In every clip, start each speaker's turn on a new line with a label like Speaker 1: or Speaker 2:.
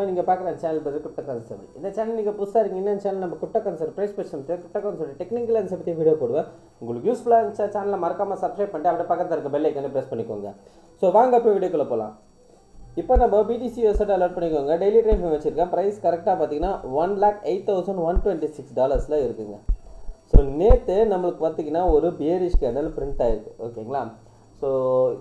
Speaker 1: நீங்க பார்க்குற சேனல் பேர் கிரிப்டோ கான்செப்ட். இந்த சேனல் நீங்கள் புதுசாக இருக்கீங்கன்னா இந்த சேனல் நம்ம கிரிப்டோ கான்செப்ட் ப்ரைஸ் பேசுறது கிரிப்டோ கான்செப்ட் டெக்னிக்கல் ஆன்சர் பற்றி வீடியோ போடுவேன். உங்களுக்கு யூஸ்ஃபுல்லாக இருந்துச்சா சேனலை மறக்காமல் சப்ஸ்கிரைப் பண்ணிட்டு அப்படியே பக்கத்தில் இருக்க பெல் ஐக்கனை ப்ரெஸ் பண்ணிக்கோங்க. ஸோ வாங்க இப்போ வீடியோக்குள்ளே போகலாம். இப்போ நம்ம பிடிசி வெப்சைட் அலர்ட் பண்ணிக்கோங்க. டெய்லி ட்ரேட் வச்சிருக்கேன். ப்ரைஸ் கரெக்டாக பார்த்தீங்கன்னா $1,08,126 இருக்குங்க. ஸோ நேற்று நம்மளுக்கு பார்த்தீங்கன்னா ஒரு பியரிஷ் கேண்டல் பிரிண்ட் ஆயிருக்கு. ஓகேங்களா? ஸோ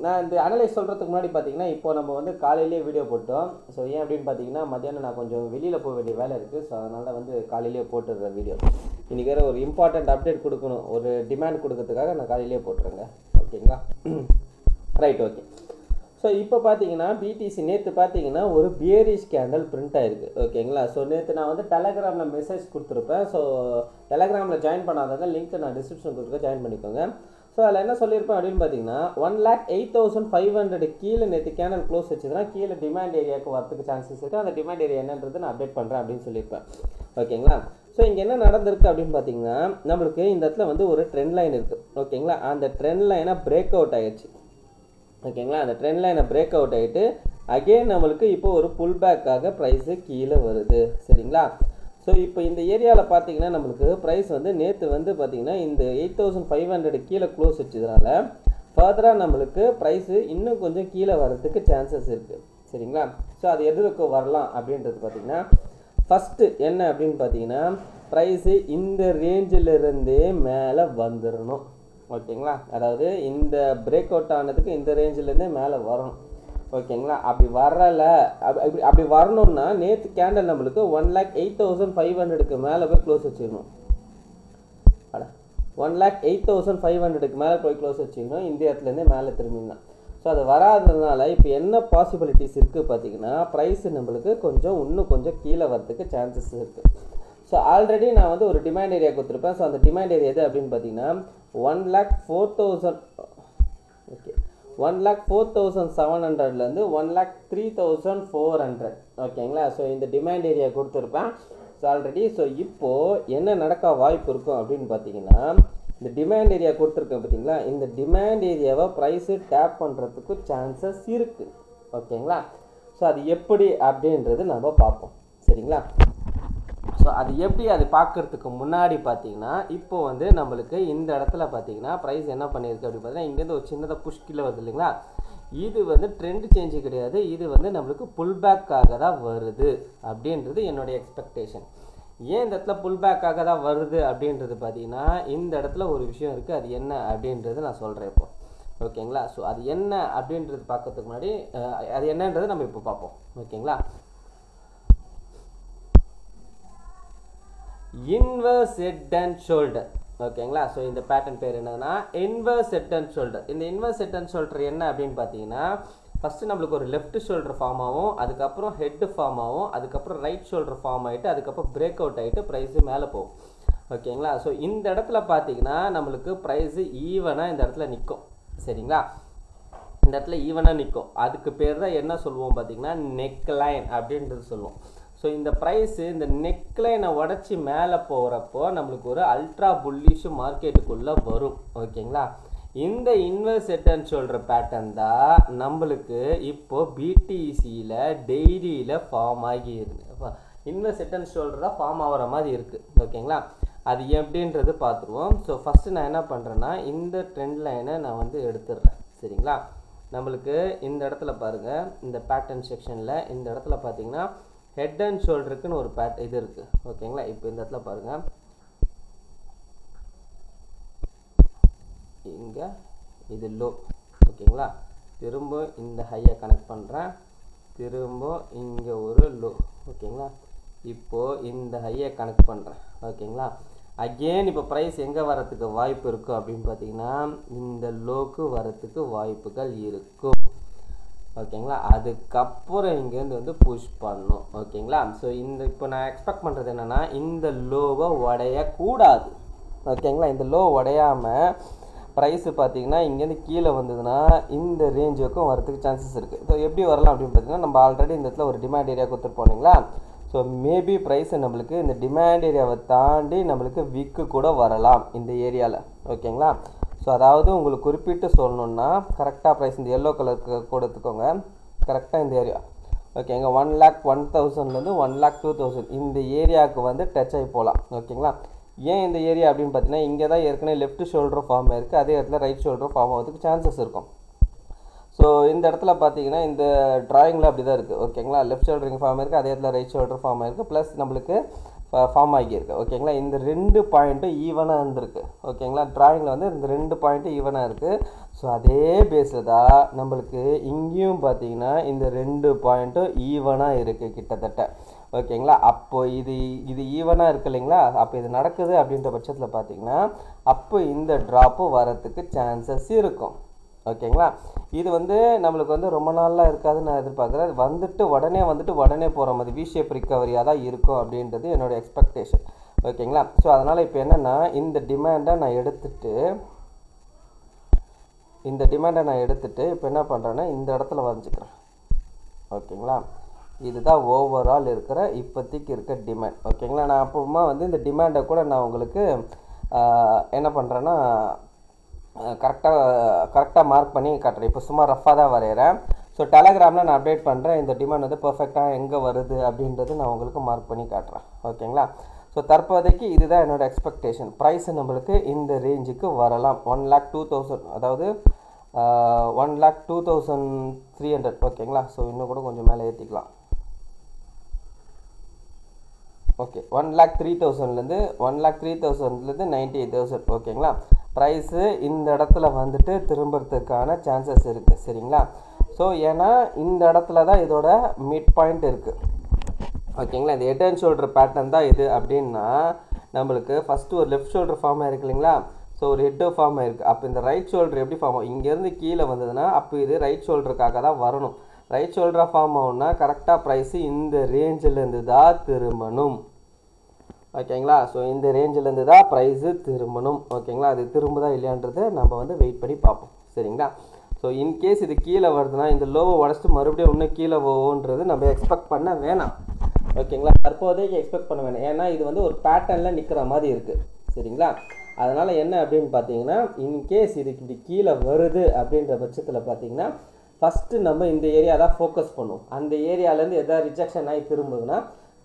Speaker 1: நான் இந்த அனலைஸ் சொல்கிறதுக்கு முன்னாடி பார்த்தீங்கன்னா இப்போ நம்ம வந்து காலையிலேயே வீடியோ போட்டோம். ஸோ ஏன் அப்படின்னு பார்த்தீங்கன்னா மத்தியானம் நான் கொஞ்சம் வெளியில் போக வேண்டிய வேலை இருக்குது. ஸோ அதனால் வந்து காலையிலேயே போட்டுடுறேன் வீடியோ. இன்றைக்கி வேறு ஒரு இம்பார்ட்டண்ட் அப்டேட் கொடுக்கணும், ஒரு டிமாண்ட் கொடுக்கறதுக்காக நான் காலையிலேயே போட்டுறேங்க. ஓகேங்களா? Right, okay. ஸோ இப்போ பார்த்தீங்கன்னா பிடிசி நேற்று பார்த்தீங்கன்னா ஒரு பியரிஷ் கேண்டல் பிரிண்ட் ஆயிருக்கு. ஓகேங்களா? ஸோ நேற்று நான் வந்து டெலகிராமில் மெசேஜ் கொடுத்துருப்பேன். ஸோ டெலகிராமில் ஜாயின் பண்ணாதவங்க லிங்க் நான் டிஸ்கிரிப்ஷன் கொடுத்துருக்க, ஜாயின் பண்ணிக்கோங்க. ஸோ அதில் என்ன சொல்லியிருப்பேன் அப்படின்னு பார்த்தீங்கன்னா 1,08,500 கீழே நேற்று கேண்டல் க்ளோஸ் வச்சுதுன்னா கீழே டிமாண்ட் ஏரியாவுக்கு வரதுக்கு சான்சஸ் இருக்குது. அந்த டிமாண்ட் ஏரியா என்னன்றது நான் அப்டேட் பண்ணுறேன் அப்படின்னு சொல்லியிருப்பேன். ஓகேங்களா? ஸோ இங்கே என்ன நடந்திருக்கு அப்படின்னு பார்த்தீங்கன்னா நம்மளுக்கு இந்த இடத்துல வந்து ஒரு ட்ரெண்ட் லைன் இருக்குது. ஓகேங்களா? அந்த ட்ரெண்ட் லைனை பிரேக் அவுட் ஆகிடுச்சு. ஓகேங்களா? அந்த ட்ரெண்ட் லைனை பிரேக் அவுட் ஆகிட்டு அகெயின் நம்மளுக்கு இப்போ ஒரு புல் பேக்காக ப்ரைஸு கீழே வருது. சரிங்களா? ஸோ இப்போ இந்த ஏரியாவில் பார்த்தீங்கன்னா நம்மளுக்கு ப்ரைஸ் வந்து நேற்று வந்து பார்த்தீங்கன்னா இந்த 8,500 கீழே க்ளோஸ் வச்சதுனால ஃபர்தராக நம்மளுக்கு ப்ரைஸு இன்னும் கொஞ்சம் கீழே வர்றதுக்கு சான்சஸ் இருக்குது. சரிங்களா? ஸோ அது எதுக்கு வரலாம் அப்படின்றது பார்த்தீங்கன்னா ஃபஸ்ட்டு என்ன அப்படின்னு பார்த்தீங்கன்னா ப்ரைஸு இந்த ரேஞ்சிலிருந்தே மேலே வந்துடணும். ஓகேங்களா? அதாவது இந்த பிரேக் அவுட் ஆனதுக்கு இந்த ரேஞ்சிலேருந்தே மேலே வரணும். ஓகேங்களா? அப்படி வரலை, அப்படி வரணும்னா நேற்று கேண்டல் நம்மளுக்கு 1,08,500க்கு மேலே போய் க்ளோஸ் வச்சுக்கணும். 1,08,500க்கு மேலே போய் க்ளோஸ் வச்சுக்கணும். இந்த இடத்துலேருந்தே மேலே திரும்பினா. ஸோ அது வராததுனால இப்போ என்ன பாசிபிலிட்டிஸ் இருக்குது பார்த்தீங்கன்னா ப்ரைஸு நம்மளுக்கு இன்னும் கொஞ்சம் கீழே வரதுக்கு சான்சஸ் இருக்குது. ஸோ ஆல்ரெடி நான் வந்து ஒரு டிமாண்ட் ஏரியா கொடுத்துருப்பேன். ஸோ அந்த டிமாண்ட் ஏரியா எது அப்படின்னு பார்த்தீங்கன்னா 1,04,000 ஓகே 1,04,700லேருந்து 1,03,400. ஓகேங்களா? ஸோ இந்த டிமாண்ட் ஏரியா கொடுத்துருப்பேன். So already. ஸோ இப்போது என்ன நடக்க வாய்ப்பு இருக்கும் அப்படின்னு பார்த்தீங்கன்னா இந்த டிமாண்ட் ஏரியா கொடுத்துருக்கேன் பார்த்தீங்களா, இந்த டிமாண்ட் ஏரியாவை ப்ரைஸு டேப் பண்ணுறதுக்கு சான்சஸ் இருக்குது. ஓகேங்களா? ஸோ அது எப்படி அப்படின்றது நம்ம பார்ப்போம். சரிங்களா? ஸோ அது எப்படி அது பார்க்குறதுக்கு முன்னாடி பார்த்தீங்கன்னா இப்போ வந்து நம்மளுக்கு இந்த இடத்துல பார்த்தீங்கன்னா ப்ரைஸ் என்ன பண்ணியிருக்கு அப்படின்னு பார்த்தீங்கன்னா இங்கேருந்து ஒரு சின்னதாக புஷ் கீழே வருது இல்லைங்களா, இது வந்து ட்ரெண்ட் சேஞ்சு கிடையாது, இது வந்து நம்மளுக்கு புல் பேக்காக தான் வருது அப்படின்றது என்னுடைய எக்ஸ்பெக்டேஷன். ஏன் இந்த இடத்துல புல் பேக்காக தான் வருது அப்படின்றது பார்த்தீங்கன்னா இந்த இடத்துல ஒரு விஷயம் இருக்குது. அது என்ன அப்படின்றது நான் சொல்கிறேன் இப்போ. ஓகேங்களா? ஸோ அது என்ன அப்படின்றது பார்க்கறதுக்கு முன்னாடி அது என்னன்றது நம்ம இப்போ பார்ப்போம். ஓகேங்களா? Inverse head and shoulder. ஓகேங்களா? ஸோ இந்த பேட்டர்ன் பேர் என்னன்னா இன்வர்ஸ் ஹெட் அண்ட் ஷோல்டர். இந்த இன்வர்ஸ் ஹெட் அண்ட் ஷோல்டர் என்ன அப்படின்னு பார்த்தீங்கன்னா ஃபஸ்ட்டு நம்மளுக்கு ஒரு லெஃப்ட் ஷோல்டர் ஃபார்ம் ஆகும், அதுக்கப்புறம் ஹெட் ஃபார்ம் ஆகும், அதுக்கப்புறம் ரைட் ஷோல்டர் ஃபார்ம் ஆகிட்டு அதுக்கப்புறம் பிரேக் அவுட் ஆகிட்டு ப்ரைஸு மேலே போகும். ஓகேங்களா? ஸோ இந்த இடத்துல பார்த்தீங்கன்னா நம்மளுக்கு ப்ரைஸு ஈவனாக இந்த இடத்துல நிற்கும். சரிங்களா? இந்த இடத்துல ஈவனாக நிற்கும். அதுக்கு பேர் தான் என்ன சொல்லுவோம் பார்த்தீங்கன்னா நெக் லைன் அப்படின்றது சொல்லுவோம். ஸோ இந்த ப்ரைஸு இந்த நெக்லைனை உடச்சி மேலே போகிறப்போ நம்மளுக்கு ஒரு அல்ட்ரா புல்லிஷ் மார்க்கெட்டுக்குள்ளே வரும். ஓகேங்களா? இந்த inverse head and shoulder pattern தான் நம்மளுக்கு இப்போது பிடிசியில் டெய்லியில் ஃபார்ம் ஆகியிருக்கு. இன்வெர்ஸ் ஹெட் அண்ட் ஷோல்டர் தான் ஃபார்ம் ஆகிற மாதிரி இருக்குது. ஓகேங்களா? அது எப்படின்றது பார்த்துருவோம். ஸோ ஃபஸ்ட்டு நான் என்ன பண்ணுறேன்னா இந்த ட்ரெண்ட் லைனை நான் வந்து எடுத்துடுறேன். சரிங்களா? நம்மளுக்கு இந்த இடத்துல பாருங்கள், இந்த பேட்டர்ன் செக்ஷனில் இந்த இடத்துல பார்த்தீங்கன்னா ஹெட் அண்ட் ஷோல்டருக்குன்னு ஒரு இது இருக்குது. ஓகேங்களா? இப்போ இந்த இடத்துல பாருங்கள், இங்கே இது லோ. ஓகேங்களா? திரும்ப இந்த ஹையை கனெக்ட் பண்ணுறேன், திரும்ப இங்கே ஒரு லோ. ஓகேங்களா? இப்போது இந்த ஹையை கனெக்ட் பண்ணுறேன். ஓகேங்களா? அகெயின் இப்போ ப்ரைஸ் எங்கே வரத்துக்கு வாய்ப்பு இருக்கும் அப்படின்னு பார்த்தீங்கன்னா இந்த லோக்கு வரத்துக்கு வாய்ப்புகள் இருக்கும். ஓகேங்களா? அதுக்கப்புறம் இங்கேருந்து வந்து புஷ் பண்ணும். ஓகேங்களா? ஸோ இந்த இப்போ நான் எக்ஸ்பெக்ட் பண்ணுறது என்னென்னா இந்த லோவை உடையக்கூடாது. ஓகேங்களா? இந்த லோ உடையாமல் ப்ரைஸு பார்த்தீங்கன்னா இங்கேருந்து கீழே வந்ததுன்னா இந்த ரேஞ்சுக்கும் வரதுக்கு சான்சஸ் இருக்குது. ஸோ எப்படி வரலாம் அப்படின்னு பார்த்தீங்கன்னா நம்ம ஆல்ரெடி இந்த இடத்துல ஒரு டிமாண்ட் ஏரியா கொடுத்துருப்போம் இல்லைங்களா. ஸோ மேபி ப்ரைஸை நம்மளுக்கு இந்த டிமாண்ட் ஏரியாவை தாண்டி நம்மளுக்கு விக்கு கூட வரலாம் இந்த ஏரியாவில். ஓகேங்களா? ஸோ அதாவது உங்களுக்கு குறிப்பிட்டு சொல்லணுன்னா கரெக்டாக ப்ரைஸ் இந்த எல்லோ கலருக்கு கொடுத்துக்கோங்க, கரெக்டாக இந்த ஏரியா. ஓகேங்க 1,01,000லேருந்து 1,02,000 இந்த ஏரியாவுக்கு வந்து டச் ஆகி போகலாம். ஓகேங்களா. ஏன் இந்த ஏரியா அப்படின்னு பார்த்தீங்கன்னா இங்கே தான் ஏற்கனவே லெஃப்ட் ஷோல்டர் ஃபார்ம் இருக்குது, அதே இடத்துல ரைட் ஷோல்டர் ஃபார்ம் ஆகிறதுக்கு சான்சஸ் இருக்கும். ஸோ இந்த இடத்துல பார்த்தீங்கன்னா இந்த ட்ராயிங்கில் அப்படி தான் இருக்குது. ஓகேங்களா. லெஃப்ட் ஷோல்டரிங் ஃபார்ம் இருக்குது, அதே இடத்துல ரைட் ஷோல்டர் ஃபார்ம் ஆகிருக்கு, ப்ளஸ் நம்மளுக்கு ஃபார்ம் ஆகியிருக்கு. ஓகேங்களா. இந்த 2 பாயிண்ட்டும் ஈவனாக இருந்திருக்கு. ஓகேங்களா. ட்ராயிங்கில் வந்து இந்த 2 பாயிண்ட்டும் ஈவனாக இருக்குது. ஸோ அதே பேஸில் தான் நம்மளுக்கு இங்கேயும் பார்த்தீங்கன்னா இந்த 2 பாயிண்ட்டும் ஈவனாக இருக்குது கிட்டத்தட்ட. ஓகேங்களா. அப்போ இது ஈவனாக இருக்குது இல்லைங்களா. அப்போ இது நடக்குது அப்படின்ற பட்சத்தில் பார்த்தீங்கன்னா அப்போ இந்த ட்ராப்பு வரத்துக்கு சான்சஸ் இருக்கும். ஓகேங்களா. இது வந்து நம்மளுக்கு வந்து ரொம்ப நாளாக இருக்காதுன்னு நான் எதிர்பார்க்குறேன். உடனே போகிற மாதிரி வி ஷேப் ரிக்கவரியாக தான் இருக்கும் அப்படின்றது என்னோடய எக்ஸ்பெக்டேஷன். ஓகேங்களா. ஸோ அதனால் இப்போ என்னென்னா இந்த டிமாண்டை நான் எடுத்துகிட்டு இப்போ என்ன பண்ணுறேன்னா இந்த இடத்துல வரைஞ்சிக்கிறேன். ஓகேங்களா. இதுதான் ஓவரால் இருக்கிற இப்போதைக்கு இருக்க டிமாண்ட். ஓகேங்களா. நான் அப்புறமா வந்து இந்த டிமாண்டை கூட நான் உங்களுக்கு என்ன பண்ணுறேன்னா கரெக்டாக மார்க் பண்ணி காட்டுறேன். இப்போ சும்மா ரஃபாக தான் வரைகிறேன். ஸோ டெலகிராமில் நான் அப்டேட் பண்ணுறேன். இந்த டிமாண்ட் வந்து பர்ஃபெக்டாக எங்கே வருது அப்படின்றது நான் உங்களுக்கு மார்க் பண்ணி காட்டுறேன். ஓகேங்களா. ஸோ தற்போதைக்கு இதுதான் என்னோடய எக்ஸ்பெக்டேஷன். ப்ரைஸ் நம்மளுக்கு இந்த ரேஞ்சுக்கு வரலாம். 1,02,000 அதாவது 1,02,300. ஓகேங்களா. ஸோ இன்னும் கூட கொஞ்சம் மேலே ஏற்றிக்கலாம். ஓகே 1,03,000லேருந்து 98,000. ஓகேங்களா. ப்ரைஸு இந்த இடத்துல வந்துட்டு திரும்புறதுக்கான சான்சஸ் இருக்குது. சரிங்களா. ஸோ ஏன்னா இந்த இடத்துல தான் இதோட மிட் பாயிண்ட் இருக்குது. ஓகேங்களா. இந்த ஹெட் அண்ட் ஷோல்டர் பேட்டர்ன் தான் இது அப்படின்னா நம்மளுக்கு ஃபஸ்ட்டு ஒரு லெஃப்ட் ஷோல்டர் ஃபார்ம் ஆயிருக்கு இல்லைங்களா. ஸோ ஒரு ஹெட்டோ ஃபார்ம் ஆயிருக்கு. அப்போ இந்த ரைட் ஷோல்டர் எப்படி ஃபார்ம் ஆகும், இங்கேருந்து கீழே வந்ததுன்னா அப்போ இது ரைட் ஷோல்டருக்காக தான் வரணும். ரைட் ஷோல்டராக ஃபார்ம் ஆகும்னா கரெக்டாக ப்ரைஸு இந்த ரேஞ்சிலேருந்து தான் திரும்பணும். ஓகேங்களா. ஸோ இந்த ரேஞ்சிலேருந்து தான் ப்ரைஸு திரும்பணும். ஓகேங்களா. அது திரும்புதா இல்லையான்றதை நம்ம வந்து வெயிட் பண்ணி பார்ப்போம். சரிங்களா. ஸோ இன்கேஸ் இது கீழே வருதுன்னா இந்த லோவை உடச்சிட்டு மறுபடியும் இன்னும் கீழே போகுன்றது நம்ம எக்ஸ்பெக்ட் பண்ண வேணாம். ஓகேங்களா. தற்போதைக்கு எக்ஸ்பெக்ட் பண்ண வேணாம். ஏன்னா இது வந்து ஒரு பேட்டர்னில் நிற்கிற மாதிரி இருக்குது. சரிங்களா. அதனால் என்ன அப்படின்னு பார்த்தீங்கன்னா இன்கேஸ் இதுக்கு இப்படி கீழே வருது அப்படின்ற பட்சத்தில் பார்த்தீங்கன்னா ஃபஸ்ட்டு நம்ம இந்த ஏரியா தான் ஃபோக்கஸ் பண்ணுவோம். அந்த ஏரியாவிலேருந்து எதாவது ரிஜெக்ஷன் ஆகி திரும்புதுன்னா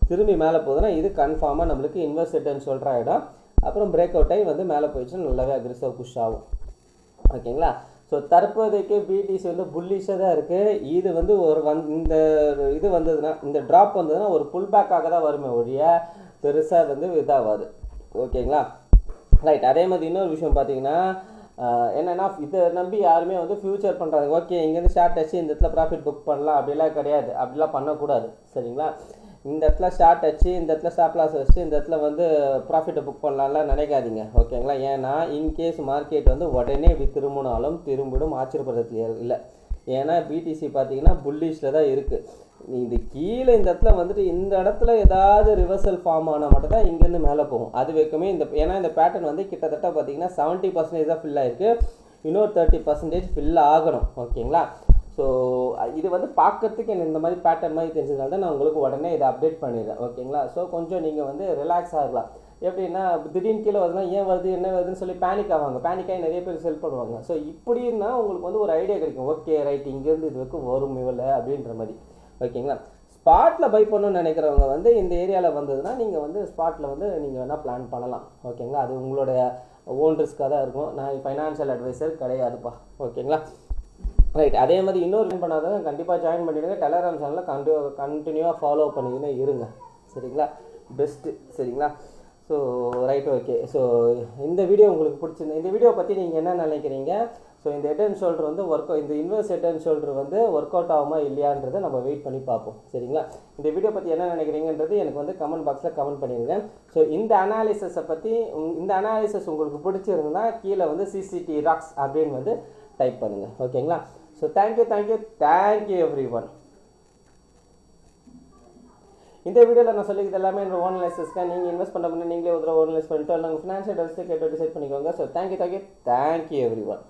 Speaker 1: திரும்பி மேலே போகுதுன்னா இது கன்ஃபார்மாக நம்மளுக்கு இன்வெர்ஸ் ஹெட் அண்ட் ஷோல்டர் ஆகிடும். அப்புறம் பிரேக் அவுட் ஆகி வந்து மேலே போயிடுச்சுன்னா நல்லாவே அக்ரெசிவ் புஷ் ஆகும். ஓகேங்களா. ஸோ தற்போதைக்கு பிடிசி வந்து புல்லிஷாக தான் இருக்குது. இது வந்து இந்த இது வந்ததுன்னா இந்த ட்ராப் வந்ததுன்னா ஒரு புல் பேக்காக தான் வருமே ஒழிய பெருசாக வந்து இதாகாது. ஓகேங்களா. ரைட். அதே மாதிரி இன்னொரு விஷயம் பார்த்தீங்கன்னா என்னென்னா இதை நம்பி யாருமே வந்து ஃப்யூச்சர் பண்ணுறாங்க. ஓகே இங்கேருந்து ஷார்ட் அடிச்சு இந்த இடத்துல ப்ராஃபிட் புக் பண்ணலாம் அப்படிலாம் கிடையாது. அப்படிலாம் பண்ணக்கூடாது. சரிங்களா. இந்த இடத்துல ஷார்ட் அடிச்சு இந்த இடத்துல ஸ்டாப் லாஸ் வச்சு இந்த இடத்துல வந்து ப்ராஃபிட்டை புக் பண்ணலாம்லாம் நினைக்காதீங்க. ஓகேங்களா. ஏன்னா இன்கேஸ் மார்க்கெட் வந்து உடனே திரும்பினாலும் திரும்பிடும் ஆச்சரியப்படுறதுல இல்லை. ஏன்னா பிடிசி பார்த்தீங்கன்னா புல்லிஷில் தான் இருக்குது. இது கீழே இந்த இடத்துல வந்துட்டு இந்த இடத்துல ஏதாவது ரிவர்சல் ஃபார்ம் ஆனால் மட்டும் தான் இங்கேருந்து மேலே போகும். அது வரைக்குமே ஏன்னா இந்த பேட்டர்ன் வந்து கிட்டத்தட்ட பார்த்தீங்கன்னா 70% தான் ஃபில் ஆகிருக்கு. இன்னொரு 30% ஃபில் ஆகணும். ஓகேங்களா. ஸோ இது வந்து பார்க்கறதுக்கு எனக்கு இந்த மாதிரி பேட்டர்ன் மாதிரி தெரிஞ்சதுனால தான் நான் உங்களுக்கு உடனே இதை அப்டேட் பண்ணிடுறேன். ஓகேங்களா. ஸோ கொஞ்சம் நீங்கள் வந்து ரிலாக்ஸ் ஆகலாம். எப்படின்னா திடீர்னு கீழே வருதுன்னா ஏன் வருது என்ன வருதுன்னு சொல்லி பேனிக் ஆவாங்க. பேனிக்காகி நிறைய பேர் செல் பண்ணுவாங்க. ஸோ இப்படின்னா உங்களுக்கு வந்து ஒரு ஐடியா கிடைக்கும். ஓகே ரைட் இங்கேருந்து இது வரைக்கும் வரும் இவ்வளோ அப்படின்ற மாதிரி. ஓகேங்களா. ஸ்பாட்டில் பை பண்ணணும்னு நினைக்கிறவங்க வந்து இந்த ஏரியாவில் வந்ததுன்னா நீங்கள் வந்து ஸ்பாட்டில் வந்து நீங்கள் வேணால் பிளான் பண்ணலாம். ஓகேங்களா. அது உங்களுடைய ஓன் ரிஸ்க்காக தான் இருக்கும். நான் ஃபைனான்ஷியல் அட்வைசர் கிடையாதுப்பா. ஓகேங்களா. ரைட். அதே மாதிரி இன்னொரு ஜாயின் பண்ணாதவங்க கண்டிப்பாக ஜாயின் பண்ணிவிடுங்க. டெலகிராம் சேனலில் கண்டினியூவாக ஃபாலோ பண்ணிக்கினே இருங்க. சரிங்களா. பெஸ்ட்டு. சரிங்களா. So right. ஓகே. ஸோ இந்த வீடியோ உங்களுக்கு பிடிச்சிருந்தேன். இந்த வீடியோ பற்றி நீங்கள் என்ன நினைக்கிறீங்க? ஸோ இந்த ஹெட் அண்ட் ஷோல்டர் வந்து இந்த இன்வெர்ஸ் ஹெட் அண்ட் ஷோல்டர் வந்து ஒர்க் அவுட் ஆகுமா இல்லையான்றதை நம்ம வெயிட் பண்ணி பார்ப்போம். சரிங்களா. இந்த வீடியோ பற்றி என்ன நினைக்கிறீங்கன்றது எனக்கு வந்து கமெண்ட் பாக்ஸில் கமெண்ட் பண்ணிடுங்க. ஸோ இந்த அனாலிசிஸ் உங்களுக்கு பிடிச்சிருந்தா கீழே வந்து சிசிடி ராக்ஸ் அப்படின்னு வந்து டைப் பண்ணுங்கள். ஓகேங்களா. So thank you everyone. இந்த வீடியோவில் நான் சொல்லிக்கிறது எல்லாமே என்னோட ஓன் அனாலிசிஸ்க்காக. நீங்கள் இன்வெஸ்ட் பண்ண நீங்களே ஒரு ஓன் அனாலிசிஸ் பண்ணிட்டு நாங்கள் ஃபினான்ஷியல் அட்வைஸ் கேட்டு டிசைட் பண்ணிக்கோங்க. So thank you everyone.